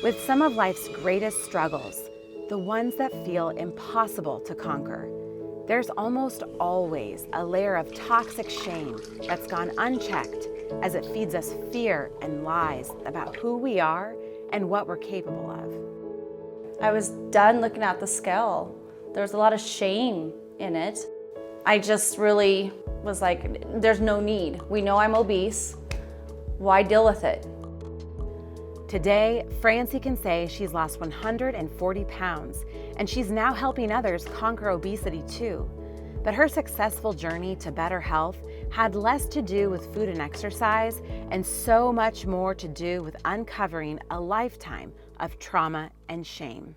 With some of life's greatest struggles, the ones that feel impossible to conquer, there's almost always a layer of toxic shame that's gone unchecked as it feeds us fear and lies about who we are and what we're capable of. I was done looking at the scale. There was a lot of shame in it. I just really was like, there's no need. We know I'm obese. Why deal with it? Today, Francie can say she's lost 140 pounds, and she's now helping others conquer obesity too. But her successful journey to better health had less to do with food and exercise, and so much more to do with uncovering a lifetime of trauma and shame.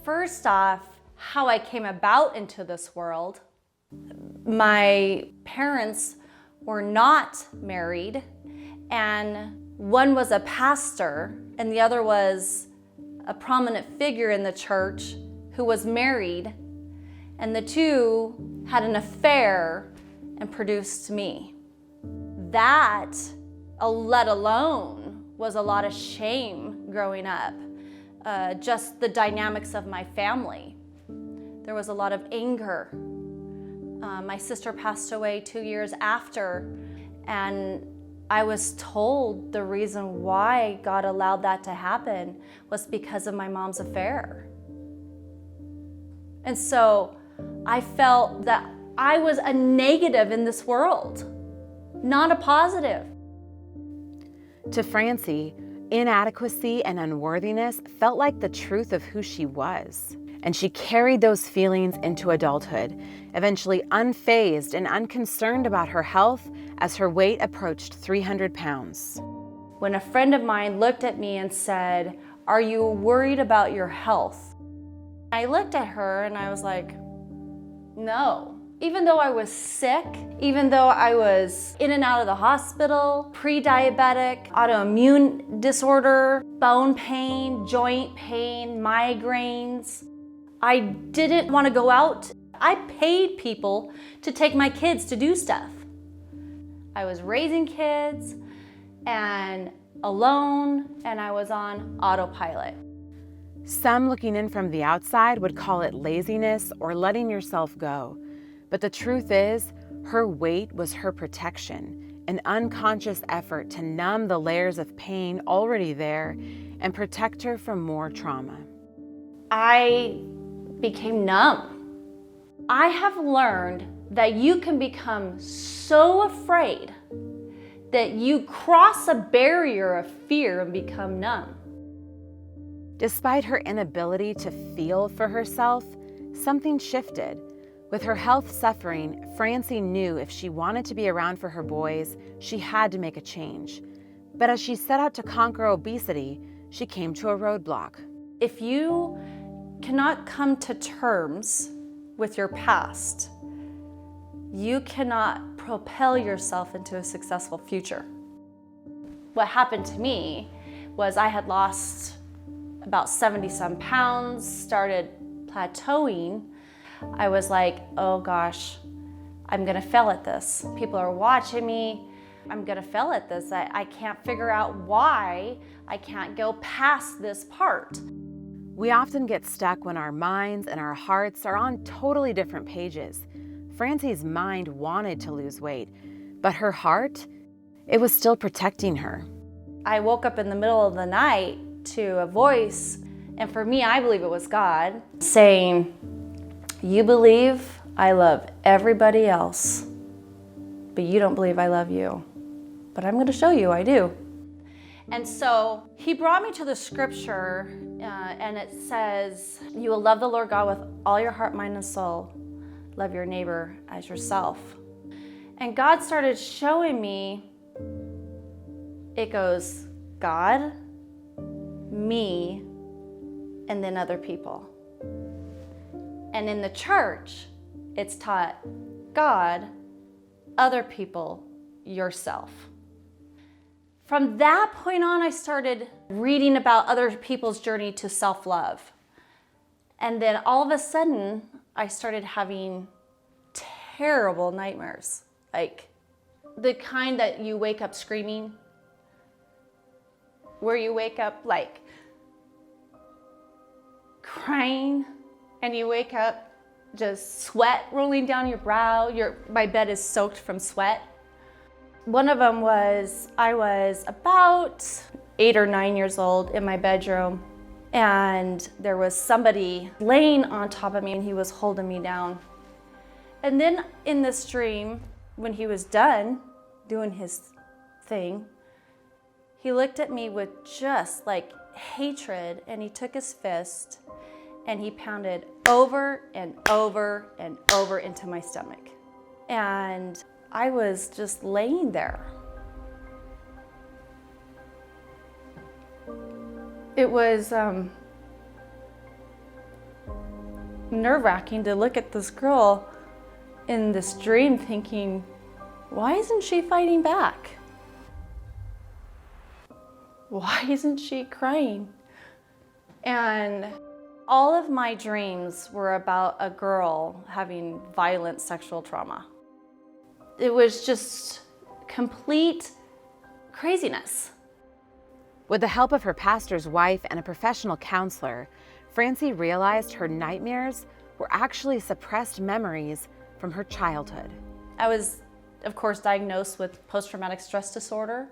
First off, how I came about into this world. My parents were not married, and one was a pastor and the other was a prominent figure in the church who was married, and the two had an affair and produced me. That, let alone, was a lot of shame growing up. Just the dynamics of my family. There was a lot of anger. My sister passed away 2 years after, and I was told the reason why God allowed that to happen was because of my mom's affair. And so I felt that I was a negative in this world, not a positive. To Francie, inadequacy and unworthiness felt like the truth of who she was. And she carried those feelings into adulthood, eventually unfazed and unconcerned about her health as her weight approached 300 pounds. When a friend of mine looked at me and said, "Are you worried about your health?" I looked at her and I was like, no. Even though I was sick, even though I was in and out of the hospital, pre-diabetic, autoimmune disorder, bone pain, joint pain, migraines, I didn't want to go out. I paid people to take my kids to do stuff. I was raising kids and alone, and I was on autopilot. Some looking in from the outside would call it laziness or letting yourself go. But the truth is, her weight was her protection, an unconscious effort to numb the layers of pain already there and protect her from more trauma. I became numb. I have learned that you can become so afraid that you cross a barrier of fear and become numb. Despite her inability to feel for herself, something shifted. With her health suffering, Francie knew if she wanted to be around for her boys, she had to make a change. But as she set out to conquer obesity, she came to a roadblock. If you cannot come to terms with your past, you cannot propel yourself into a successful future. What happened to me was I had lost about 70-some pounds, started plateauing. I was like, oh gosh, I'm gonna fail at this. People are watching me. I'm gonna fail at this. I can't figure out why I can't go past this part. We often get stuck when our minds and our hearts are on totally different pages. Francie's mind wanted to lose weight, but her heart, it was still protecting her. I woke up in the middle of the night to a voice, and for me, I believe it was God, saying, "You believe I love everybody else, but you don't believe I love you. But I'm going to show you I do." And so he brought me to the scripture, and it says, "You will love the Lord God with all your heart, mind, and soul. Love your neighbor as yourself." And God started showing me, it goes God, me, and then other people. And in the church, it's taught God, other people, yourself. From that point on, I started reading about other people's journey to self-love. And then all of a sudden, I started having terrible nightmares. Like the kind that you wake up screaming, where you wake up like crying, and you wake up just sweat rolling down your brow. My bed is soaked from sweat. One of them was, I was about 8 or 9 years old in my bedroom, and there was somebody laying on top of me, and he was holding me down. And then in this dream, when he was done doing his thing, he looked at me with just like hatred, and he took his fist and he pounded over and over and over into my stomach. And I was just laying there. It was nerve-wracking to look at this girl in this dream thinking, why isn't she fighting back? Why isn't she crying? And all of my dreams were about a girl having violent sexual trauma. It was just complete craziness. With the help of her pastor's wife and a professional counselor, Francie realized her nightmares were actually suppressed memories from her childhood. I was, of course, diagnosed with post-traumatic stress disorder,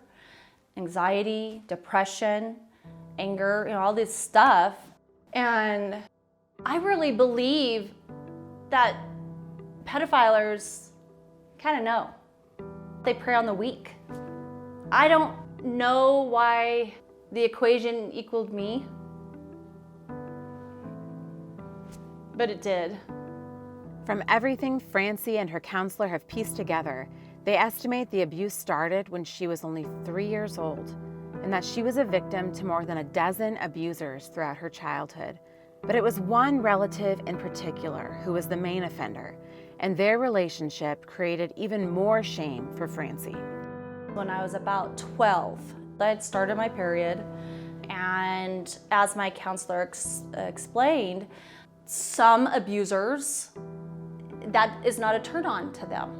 anxiety, depression, anger, all this stuff. And I really believe that pedophiles kind of know. They prey on the weak. I don't know why the equation equaled me, but it did. From everything Francie and her counselor have pieced together, they estimate the abuse started when she was only 3 years old, and that she was a victim to more than a dozen abusers throughout her childhood. But it was one relative in particular who was the main offender, and their relationship created even more shame for Francie. When I was about 12, I had started my period, and as my counselor explained, some abusers, that is not a turn on to them.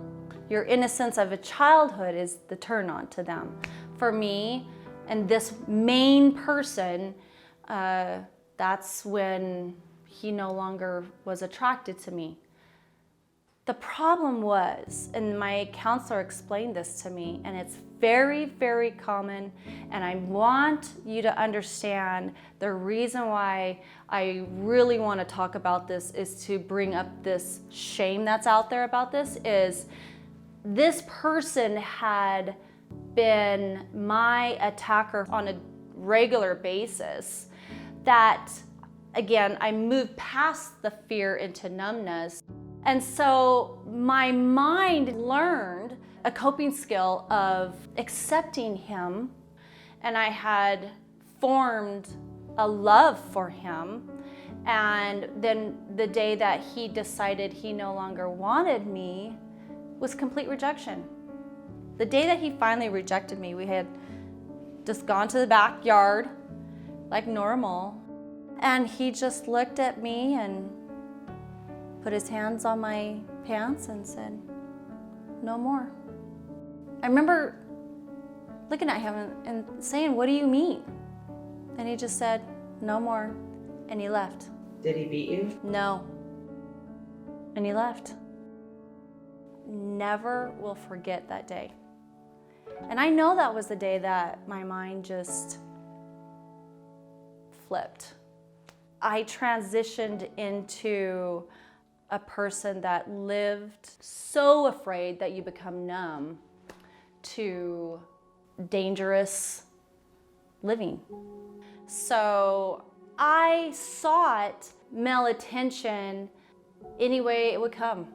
Your innocence of a childhood is the turn on to them. For me and this main person, that's when he no longer was attracted to me. The problem was, and my counselor explained this to me, and it's very, very common, and I want you to understand the reason why I really want to talk about this is to bring up this shame that's out there about this, is this person had been my attacker on a regular basis. That, again, I moved past the fear into numbness. And so my mind learned a coping skill of accepting him, and I had formed a love for him. And then the day that he decided he no longer wanted me was complete rejection. The day that he finally rejected me, we had just gone to the backyard like normal, and he just looked at me and put his hands on my pants and said, "No more." I remember looking at him and saying, "What do you mean?" And he just said, "No more," and he left. Did he beat you? No. And he left. Never will forget that day. And I know that was the day that my mind just flipped. I transitioned into a person that lived so afraid that you become numb to dangerous living. So I sought male attention any way it would come.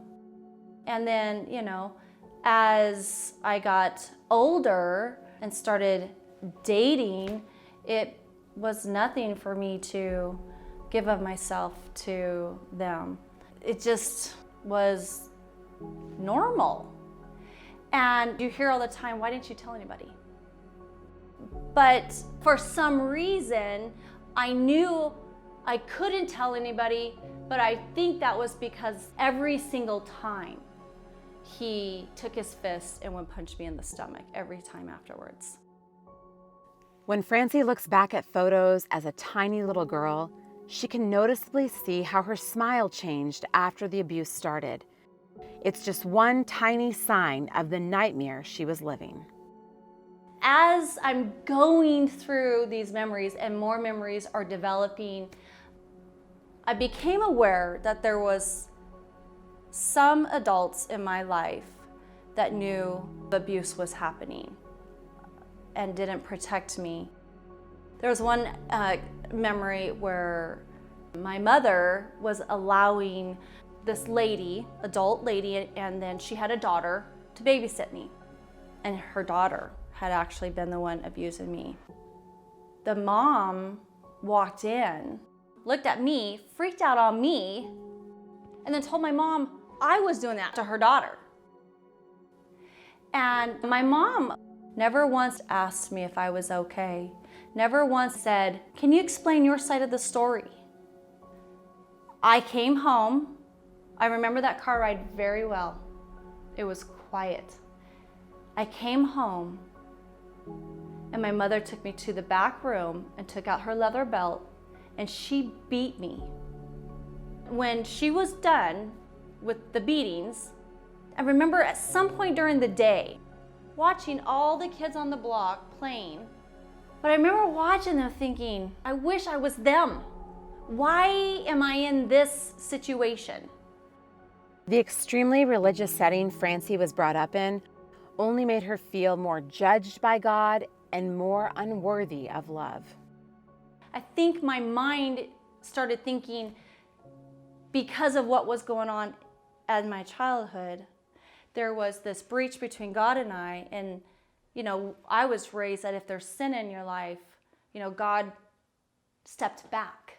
And then, as I got older and started dating, it was nothing for me to give of myself to them. It just was normal. And you hear all the time, "Why didn't you tell anybody?" But for some reason, I knew I couldn't tell anybody, but I think that was because every single time he took his fist and would punch me in the stomach every time afterwards. When Francie looks back at photos as a tiny little girl, She can noticeably see how her smile changed after the abuse started. It's just one tiny sign of the nightmare she was living. As I'm going through these memories and more memories are developing, I became aware that there was some adults in my life that knew abuse was happening and didn't protect me. There was one memory where my mother was allowing this lady, adult lady, and then she had a daughter, to babysit me. And her daughter had actually been the one abusing me. The mom walked in, looked at me, freaked out on me, and then told my mom I was doing that to her daughter. And my mom never once asked me if I was okay. Never once said, "Can you explain your side of the story?" I came home. I remember that car ride very well. It was quiet. I came home and my mother took me to the back room and took out her leather belt and she beat me. When she was done with the beatings, I remember at some point during the day watching all the kids on the block playing, but I remember watching them thinking, I wish I was them. Why am I in this situation? The extremely religious setting Francie was brought up in only made her feel more judged by God and more unworthy of love. I think my mind started thinking, because of what was going on in my childhood, there was this breach between God and I. And, I was raised that if there's sin in your life, God stepped back.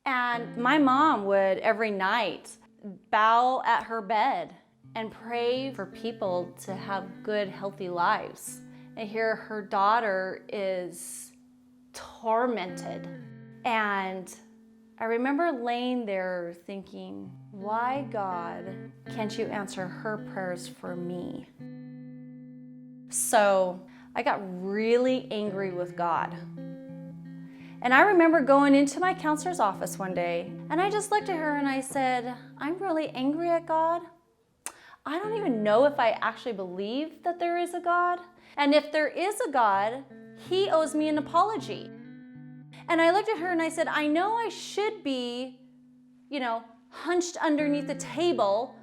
And my mom would every night bow at her bed and pray for people to have good, healthy lives. And here her daughter is tormented. And I remember laying there thinking, why, God, can't you answer her prayers for me? So I got really angry with God. And I remember going into my counselor's office one day, and I just looked at her and I said, I'm really angry at God. I don't even know if I actually believe that there is a God. And if there is a God, He owes me an apology. And I looked at her and I said, I know I should be, hunched underneath the table,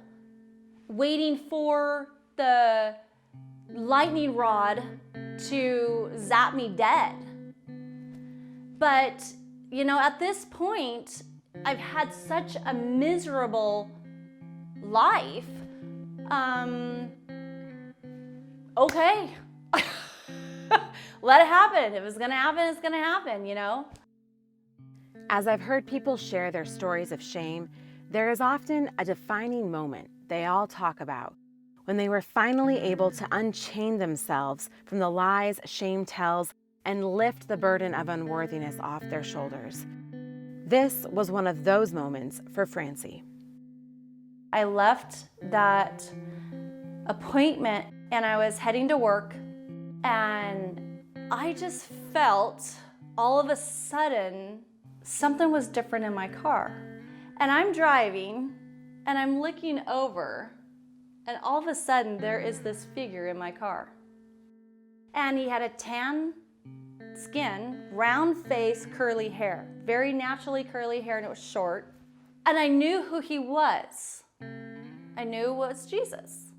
waiting for the lightning rod to zap me dead. But, at this point, I've had such a miserable life. Okay. Let it happen. If it's gonna happen, it's gonna happen, As I've heard people share their stories of shame, there is often a defining moment they all talk about when they were finally able to unchain themselves from the lies shame tells and lift the burden of unworthiness off their shoulders. This was one of those moments for Francie. I left that appointment and I was heading to work, and I just felt all of a sudden something was different in my car. And I'm driving and I'm looking over, and all of a sudden there is this figure in my car. And he had a tan skin, round face, curly hair, very naturally curly hair, and it was short. And I knew who he was. I knew it was Jesus.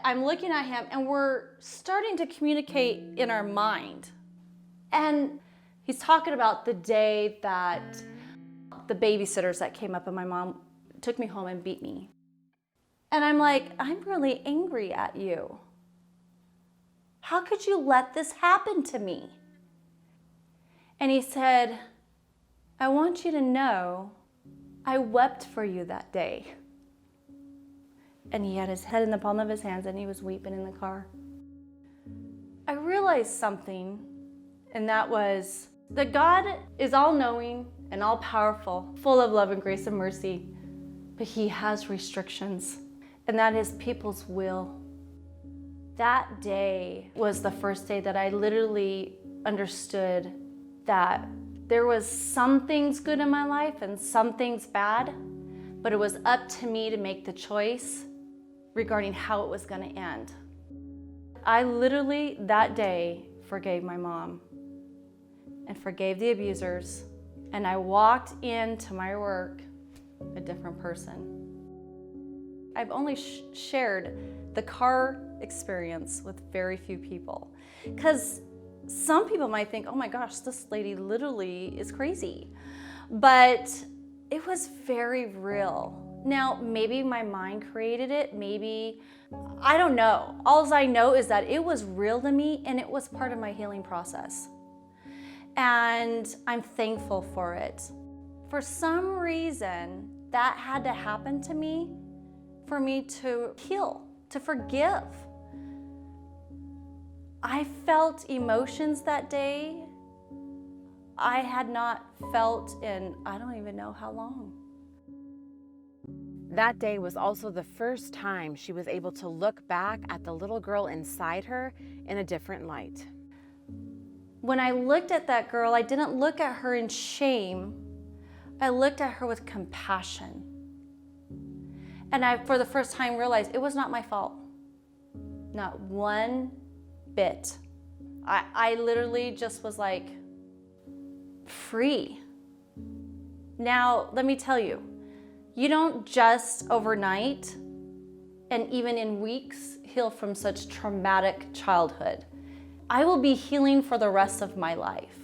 I'm looking at him and we're starting to communicate in our mind. And he's talking about the day that the babysitters that came up and my mom took me home and beat me. And I'm like, I'm really angry at you. How could you let this happen to me? And he said, I want you to know I wept for you that day. And he had his head in the palm of his hands and he was weeping in the car. I realized something, and that was that God is all-knowing and all-powerful, full of love and grace and mercy, but He has restrictions, and that is people's will. That day was the first day that I literally understood that There was some things good in my life and some things bad, but it was up to me to make the choice regarding how it was going to end. I literally that day forgave my mom and forgave the abusers, and I walked into my work a different person. I've only shared the car experience with very few people, because some people might think, oh my gosh, this lady literally is crazy. But it was very real. Now, maybe my mind created it, maybe, I don't know. All I know is that it was real to me and it was part of my healing process. And I'm thankful for it. For some reason, that had to happen to me for me to heal, to forgive. I felt emotions that day I had not felt in I don't even know how long. That day was also the first time she was able to look back at the little girl inside her in a different light. When I looked at that girl, I didn't look at her in shame. I looked at her with compassion. And I, for the first time, realized it was not my fault. Not one bit. I literally just was like, free. Now, let me tell you, you don't just overnight and even in weeks heal from such traumatic childhood. I will be healing for the rest of my life.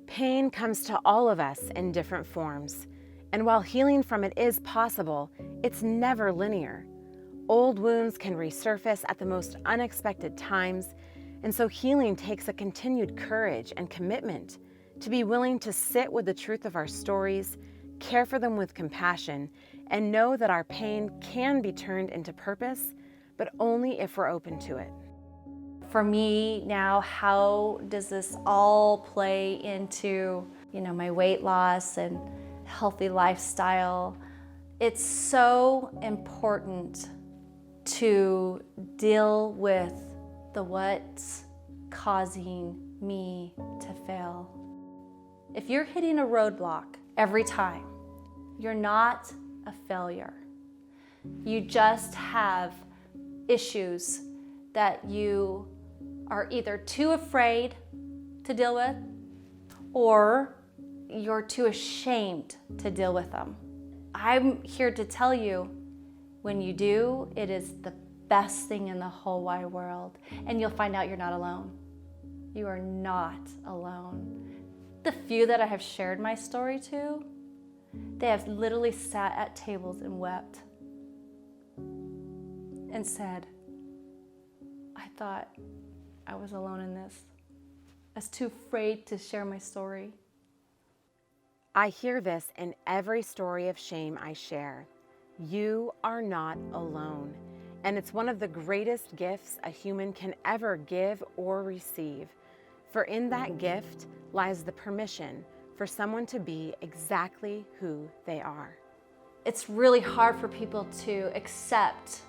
Pain comes to all of us in different forms, and while healing from it is possible, it's never linear. Old wounds can resurface at the most unexpected times, and so healing takes a continued courage and commitment to be willing to sit with the truth of our stories, care for them with compassion, and know that our pain can be turned into purpose, but only if we're open to it. For me now, how does this all play into, my weight loss and healthy lifestyle? It's so important to deal with the what's causing me to fail. If you're hitting a roadblock every time, you're not a failure. You just have issues that you are either too afraid to deal with or you're too ashamed to deal with them. I'm here to tell you, when you do, it is the best thing in the whole wide world, and you'll find out you're not alone. You are not alone. The few that I have shared my story to, they have literally sat at tables and wept and said, I thought I was alone in this. I was too afraid to share my story. I hear this in every story of shame I share. You are not alone, and it's one of the greatest gifts a human can ever give or receive. For in that gift lies the permission for someone to be exactly who they are. It's really hard for people to accept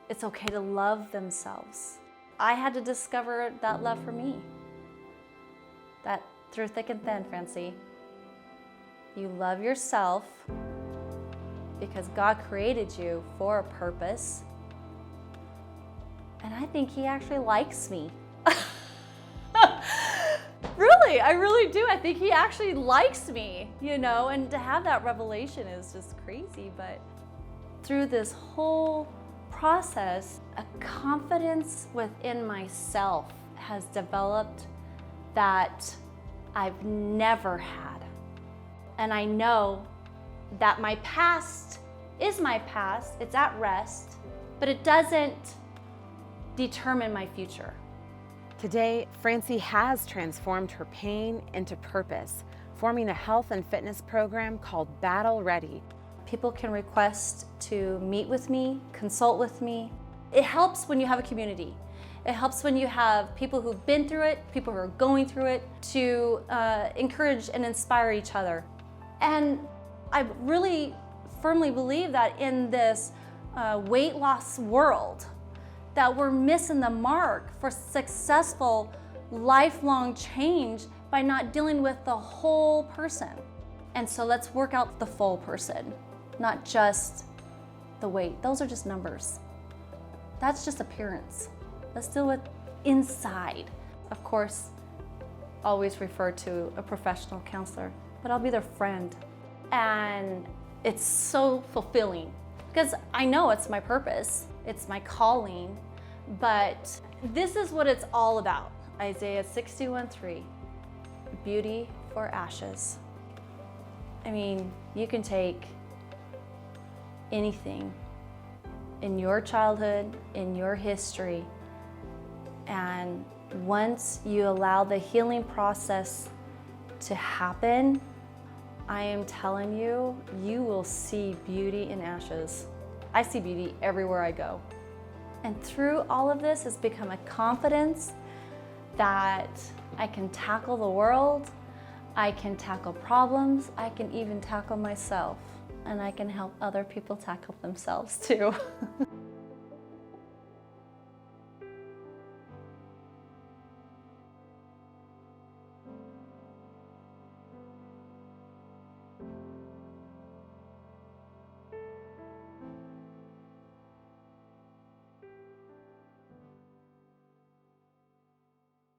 it's okay to love themselves. I had to discover that love for me. That through thick and thin, Francie. You love yourself because God created you for a purpose. And I think He actually likes me. Really, I really do. I think He actually likes me, and to have that revelation is just crazy. But through this whole process, a confidence within myself has developed that I've never had. And I know that my past is my past, it's at rest, but it doesn't determine my future. Today, Francie has transformed her pain into purpose, forming a health and fitness program called Battle Ready. People can request to meet with me, consult with me. It helps when you have a community. It helps when you have people who've been through it, people who are going through it, to encourage and inspire each other. And I really firmly believe that in this weight loss world, that we're missing the mark for successful lifelong change by not dealing with the whole person. And so let's work out the full person, not just the weight. Those are just numbers. That's just appearance. Let's deal with inside. Of course, always refer to a professional counselor, but I'll be their friend. And it's so fulfilling because I know it's my purpose, it's my calling, but this is what it's all about. Isaiah 61:3, beauty for ashes. I mean, you can take anything in your childhood, in your history, and once you allow the healing process to happen, I am telling you, you will see beauty in ashes. I see beauty everywhere I go. And through all of this has become a confidence that I can tackle the world, I can tackle problems, I can even tackle myself, and I can help other people tackle themselves too.